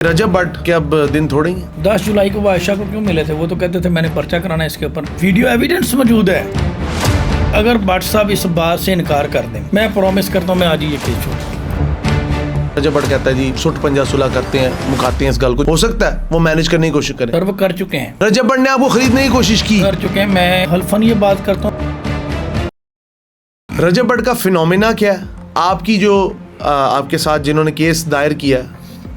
रजब भट्ट के अब दिन थोड़े ही हैं। 10 जुलाई को वो आयशा को क्यों मिले थे? वो तो कहते थे मैंने पर्चा कराना है इसके ऊपर। वीडियो एविडेंस मौजूद है। अगर भट्ट साहब इस बात से इनकार कर दें, मैं प्रॉमिस करता हूँ मैं आज ही ये केस छोड़। रजब भट्ट कहता है जी सुट पंजा सुलह करते हैं, मुकाते हैं इस गल को। हो सकता है वो मैनेज करने की कोशिश करें। पर वो कर चुके हैं। रजब भट्ट ने आपको खरीदने की कोशिश की। कर चुके हैं। मैं हल्फन ये बात करता हूँ। रजब भट्ट का फिनोमिना क्या है? आपकी जो आपके साथ जिन्होंने केस दायर किया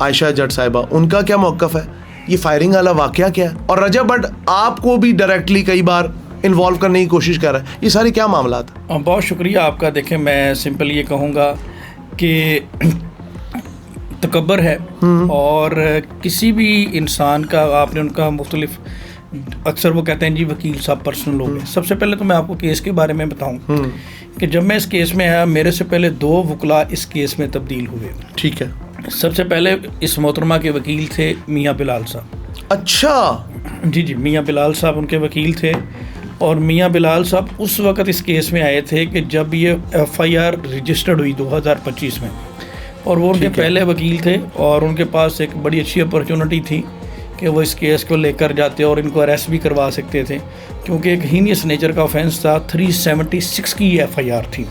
आयशा जट साहिबा, उनका क्या मौक़िफ़ है? ये फायरिंग वाला वाकया क्या है? और रजब भट्ट आपको भी डायरेक्टली कई बार इन्वॉल्व करने की कोशिश कर रहा है। ये सारे क्या मामला था? बहुत शुक्रिया आपका। देखें, मैं सिंपल ये कहूँगा कि तकब्बर है और किसी भी इंसान का आपने उनका मुख्तलिफ, अक्सर वो कहते हैं जी वकील साहब पर्सनल लोग हैं। सबसे पहले तो मैं आपको केस के बारे में बताऊं कि जब मैं इस केस में आया, मेरे से पहले 2 वकला इस केस में तब्दील हुए। ठीक है। सबसे पहले इस मोहतरमा के वकील थे मियाँ बिलाल साहब। अच्छा जी, मियाँ बिलाल साहब उनके वकील थे। और मियाँ बिलाल साहब उस वक़्त इस केस में आए थे कि जब ये FIR रजिस्टर्ड हुई 2025 में, और वो उनके पहले वकील थे और उनके पास एक बड़ी अच्छी अपॉर्चुनिटी थी कि वो इस केस को लेकर जाते और इनको अरेस्ट भी करवा सकते थे, क्योंकि एक हीनियस नेचर का ऑफेंस था। 376 की FIR थी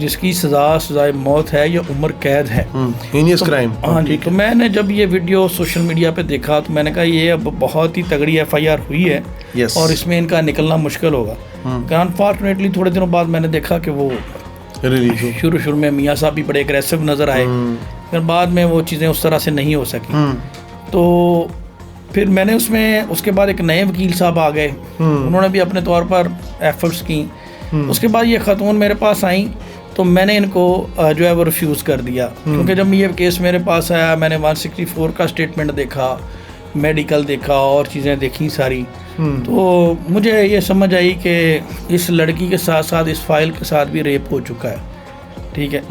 जिसकी सज़ाए मौत है या उम्र कैद है। Heinous crime. हाँ जी। तो मैंने जब ये वीडियो सोशल मीडिया पे देखा तो मैंने कहा ये अब बहुत ही तगड़ी FIR हुई है और इसमें इनका निकलना मुश्किल होगा। अनफॉर्चुनेटली थोड़े दिनों बाद मैंने देखा कि वो शुरू में मियाँ साहब भी बड़े एग्रेसिव नज़र आए, फिर बाद में वो चीज़ें उस तरह से नहीं हो सकी। तो फिर मैंने उसके बाद एक नए वकील साहब आ गए, उन्होंने भी अपने तौर पर एफर्ट्स की। उसके बाद ये ख़तून मेरे पास आई तो मैंने इनको जो है वो रिफ्यूज़ कर दिया, क्योंकि जब ये केस मेरे पास आया मैंने 164 का स्टेटमेंट देखा, मेडिकल देखा और चीज़ें देखी सारी। तो मुझे ये समझ आई कि इस लड़की के साथ साथ इस फाइल के साथ भी रेप हो चुका है। ठीक है।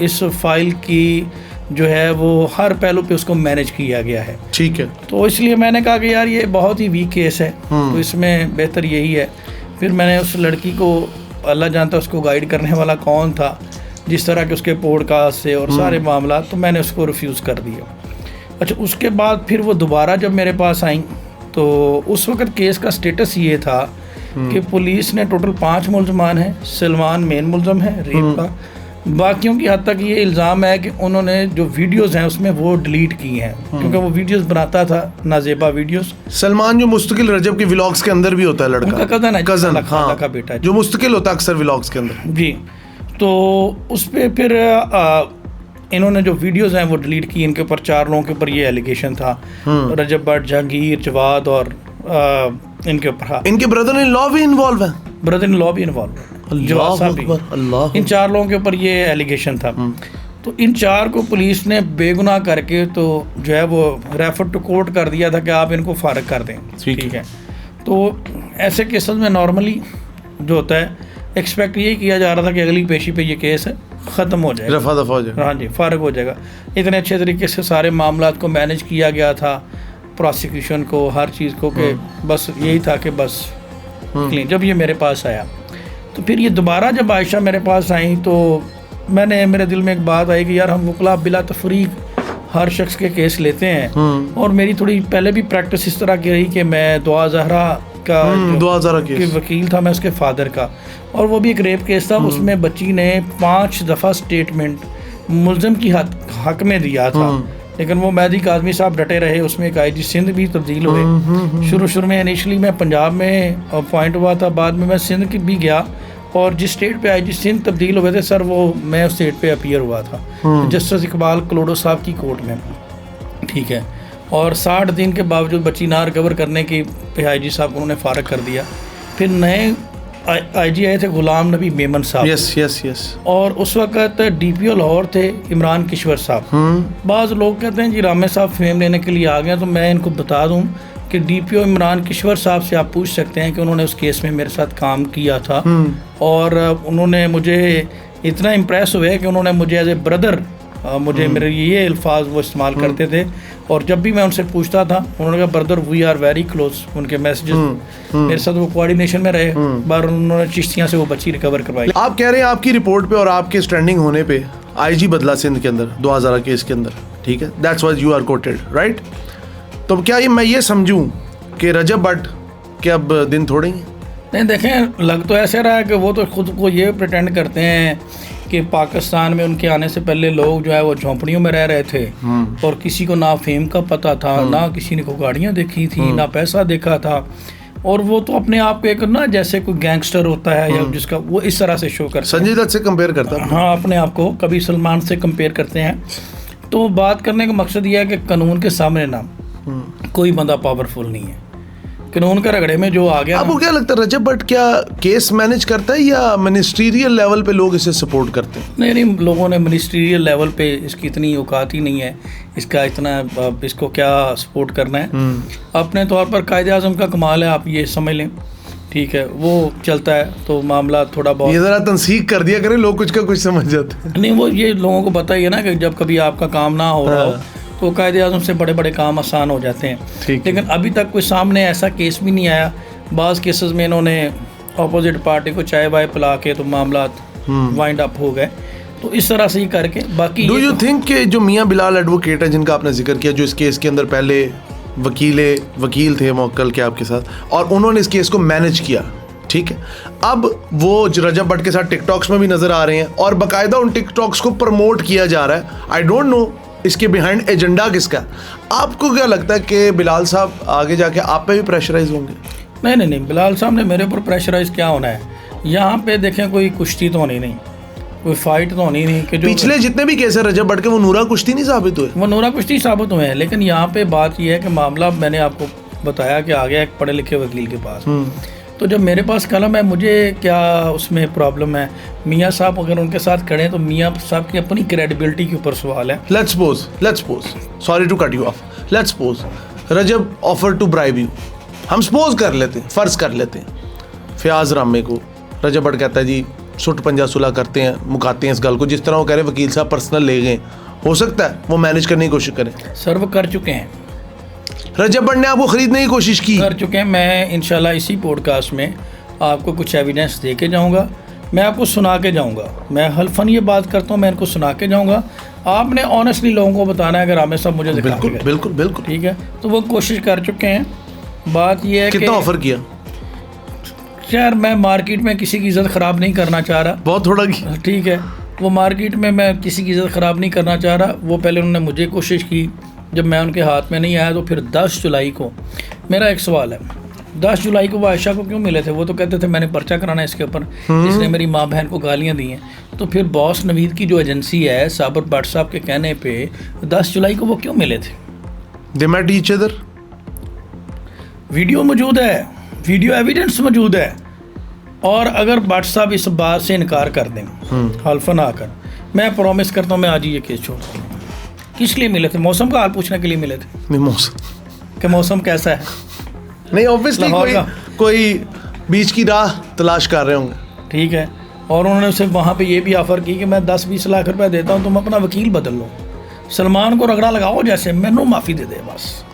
इस फाइल की जो है वो हर पहलू पे उसको मैनेज किया गया है। ठीक है। तो इसलिए मैंने कहा कि यार ये बहुत ही वीक केस है, तो इसमें बेहतर यही है। फिर मैंने उस लड़की को, अल्लाह जानता उसको गाइड करने वाला कौन था, जिस तरह के उसके पॉडकास्ट से और सारे मामला, तो मैंने उसको रिफ्यूज़ कर दिया। अच्छा, उसके बाद फिर वो दोबारा जब मेरे पास आई तो उस वक़्त केस का स्टेटस ये था कि पुलिस ने टोटल 5 मुलजमान हैं। सलमान मेन मुलजम है रेप का। बाकियों की हद तक ये इल्ज़ाम है कि उन्होंने जो वीडियोस हैं उसमें वो डिलीट की हैं, क्योंकि वो वीडियोस बनाता था नाजेबा वीडियोस। सलमान जो मुस्तकिल रजब के व्लॉग्स के अंदर भी होता है, लड़का कज़न है, कज़न खाला का बेटा है, जो मुस्तकिल होता है अक्सर व्लॉग्स के अंदर। जी। तो उस पर फिर इन्होंने जो वीडियोस हैं वो डिलीट की। इनके ऊपर 4 लोगों के ऊपर ये एलिगेशन था, रजब भट्ट, जहांगीर, जवाद और इनके ऊपर। इनके ब्रदर इन लॉ भी इन्वॉल्व है। ब्रदर इन लॉ भी इन्वॉल्व है, इन 4 लोगों के ऊपर ये एलिगेशन था। तो इन 4 को पुलिस ने बेगुनाह करके तो जो है वो रेफर टू कोर्ट कर दिया था कि आप इनको फारग कर दें। ठीक है। तो ऐसे केसेस में नॉर्मली जो होता है एक्सपेक्ट यही किया जा रहा था कि अगली पेशी पे ये केस ख़त्म हो जाएगा, रफा दफा हो जाएगा। हाँ जी, फारग हो जाएगा। इतने अच्छे तरीके से सारे मामला को मैनेज किया गया था, प्रोसिक्यूशन को, हर चीज़ को, कि बस यही था कि बस क्लीन। जब ये मेरे पास आया तो फिर ये दोबारा जब आयशा मेरे पास आई तो मेरे दिल में एक बात आई कि यार हम वकला बिला तफरीक हर शख्स के केस लेते हैं, और मेरी थोड़ी पहले भी प्रैक्टिस इस तरह की रही कि मैं दुआ ज़हरा का वकील था, मैं उसके फादर का, और वो भी एक रेप केस था। उसमें बच्ची ने 5 दफ़ा स्टेटमेंट मुलज़म की हक में दिया था, लेकिन वो मेहदी काज़मी साहब डटे रहे। उसमें एक IG सिंध भी तब्दील हुए। शुरू में इनिशली मैं पंजाब में अपॉइंट हुआ था, बाद में मैं सिंध की भी गया, और जिस स्टेट पे IG सिंध तब्दील हुए थे सर, वो मैं उस स्टेट पे अपीयर हुआ था जस्टिस इकबाल कलोडो साहब की कोर्ट में। ठीक है। और 60 दिन के बावजूद बच्ची ना रिकवर करने की IG साहब को उन्होंने फारग कर दिया। फिर नए IG आए थे गुलाम नबी मेमन साहब। यस। और उस वक़्त DPO लाहौर थे इमरान किश्वर साहब। बाज़ लोग कहते हैं जी रामे साहब फेम लेने के लिए आ गए, तो मैं इनको बता दूं कि DPO इमरान किश्वर साहब से आप पूछ सकते हैं कि उन्होंने उस केस में मेरे साथ काम किया था, और उन्होंने मुझे इतना इम्प्रेस हुए कि उन्होंने मुझे एज ए ब्रदर मेरे ये अल्फाज वो इस्तेमाल करते थे, और जब भी मैं उनसे पूछता था उन्होंने कहा brother we are very close. उनके मैसेजेस मेरे साथ वो कोऑर्डिनेशन में रहे, बार उन्होंने चिश्तियाँ से वो बच्ची रिकवर करवाई। आप कह रहे हैं आपकी रिपोर्ट पे और आपके स्टैंडिंग होने पे IG बदला सिंध के अंदर 2000 केस के अंदर, ठीक है, that's what you are quoted, right? तो क्या ये मैं ये समझूं कि रजब भट्ट के अब दिन थोड़े ही हैं? नहीं, देखें, लग तो ऐसे रहा है कि वो तो खुद को ये प्रिटेंड करते हैं कि पाकिस्तान में उनके आने से पहले लोग जो है वो झोंपड़ियों में रह रहे थे और किसी को ना फेम का पता था, ना किसी ने को गाड़ियाँ देखी थी, ना पैसा देखा था, और वो तो अपने आप को एक ना जैसे कोई गैंगस्टर होता है या जिसका वो इस तरह से शो करता है। संजय दत्त से कंपेयर करता है। हाँ, अपने आप को कभी सलमान से कंपेयर करते हैं। तो बात करने का मकसद ये है कि कानून के सामने ना कोई बंदा पावरफुल नहीं है। कानून के रगड़े में जो आ गया। आपको क्या लगता है रजब भट्ट क्या केस मैनेज करता है या मिनिस्ट्रियल लेवल पे लोग इसे सपोर्ट करते हैं? नहीं, लोगों ने मिनिस्ट्रियल लेवल पे इसकी इतनी औकात ही नहीं है, इसका इतना इसको क्या सपोर्ट करना है। अपने तौर पर कायदे आज़म का कमाल है, आप ये समझ लें, ठीक है, वो चलता है तो मामला थोड़ा बहुत। ये ज़रा तनसीक कर दिया करें, लोग कुछ का कुछ समझ जाते हैं। नहीं, वो ये लोगों को पता ही है ना कि जब कभी आपका काम ना हो रहा हो तो कायदे आज़म से बड़े बड़े काम आसान हो जाते हैं। लेकिन अभी तक कोई सामने ऐसा केस भी नहीं आया। बाज़ केसेस में इन्होंने अपोजिट पार्टी को चाय वाय पिला के तो मामला वाइंड अप हो गए। तो इस तरह से ही करके बाकी। डू यू थिंक कि जो मियाँ बिलाल एडवोकेट है जिनका आपने जिक्र किया, जो इस केस के अंदर पहले वकील थे मौक्कल के आपके साथ, और उन्होंने इस केस को मैनेज किया, ठीक है, अब वो रजब भट्ट के साथ टिकटॉक्स में भी नज़र आ रहे हैं और बाकायदा उन टिकटॉक्स को प्रमोट किया जा रहा है। आई डोंट नो इसके बिहाइंड एजेंडा किसका। आपको क्या लगता है कि बिलाल साहब आगे जाके आप पे भी प्रेशराइज होंगे? नहीं, बिलाल साहब ने मेरे ऊपर प्रेशराइज क्या होना है। यहाँ पे देखें, कोई कुश्ती तो होनी नहीं, कोई फाइट तो होनी नहीं कि जो पिछले जितने भी केस है रजब भट्ट के वो नूरा कुश्ती नहीं साबित हुए। वो नूरा कुश्ती साबित हुए हैं। लेकिन यहाँ पे बात यह है कि मामला मैंने आपको बताया कि आ गया एक पढ़े लिखे वकील के पास। तो जब मेरे पास कलम है, मुझे क्या उसमें प्रॉब्लम है? मियाँ साहब अगर उनके साथ खड़े हैं तो मियाँ साहब की अपनी क्रेडिबिलिटी के ऊपर सवाल है। Let's suppose sorry to cut you off, let's suppose Rajab offer to bribe you, हम सपोज कर लेते हैं, फ़र्ज़ कर लेते हैं फयाज रामे को रजब भट्ट कहता है जी सुट पंजा सुलह करते हैं, मुकाते हैं इस गल को, जिस तरह वो कह रहे हैं वकील साहब पर्सनल ले गए, हो सकता है वो मैनेज करने की कोशिश करें। सर्व कर चुके हैं, रजब भट्ट ने आपको ख़रीदने की कोशिश की? कर चुके हैं। मैं इंशाल्लाह इसी पॉडकास्ट में आपको कुछ एविडेंस दे के जाऊँगा, मैं आपको सुना के जाऊँगा। मैं हल्फन ये बात करता हूँ, मैं इनको सुना के जाऊँगा। आपने ऑनेस्टली लोगों को बताना है अगर आमिर साहब मुझे दिखा के गए। बिल्कुल ठीक है, तो वो कोशिश कर चुके हैं। बात ये है कि कितना ऑफर किया? यार मैं मार्केट में किसी की इज़्ज़त ख़राब नहीं करना चाह रहा, बहुत थोड़ा किया, ठीक है, वो मार्केट में मैं किसी की इज़्ज़त ख़राब नहीं करना चाह रहा। वो पहले उन्होंने मुझे कोशिश की, जब मैं उनके हाथ में नहीं आया तो फिर 10 जुलाई को मेरा एक सवाल है, 10 जुलाई को वो आयशा को क्यों मिले थे? वो तो कहते थे मैंने पर्चा कराना है इसके ऊपर, इसने मेरी माँ बहन को गालियाँ दी हैं। तो फिर बॉस नवीद की जो एजेंसी है साबर भट्ट साहब के कहने पे 10 जुलाई को वो क्यों मिले थे? They met each other, video मौजूद है, वीडियो एविडेंस मौजूद है। और अगर भट्ट साहब इस बात से इनकार कर दें हल्फन आकर, मैं प्रॉमिस करता हूँ मैं आज ही ये केस छोड़ दूँ। किस लिए मिले थे? मौसम का हाल पूछने के लिए मिले थे? नहीं, मौसम कि मौसम कैसा है? नहीं, ऑब्वियसली कोई बीच की राह तलाश कर रहे होंगे, ठीक है। और उन्होंने उसे वहाँ पे ये भी ऑफ़र की कि मैं 10-20 लाख रुपए देता हूँ, तुम अपना वकील बदल लो, सलमान को रगड़ा लगाओ जैसे, मैनू माफ़ी दे दे बस।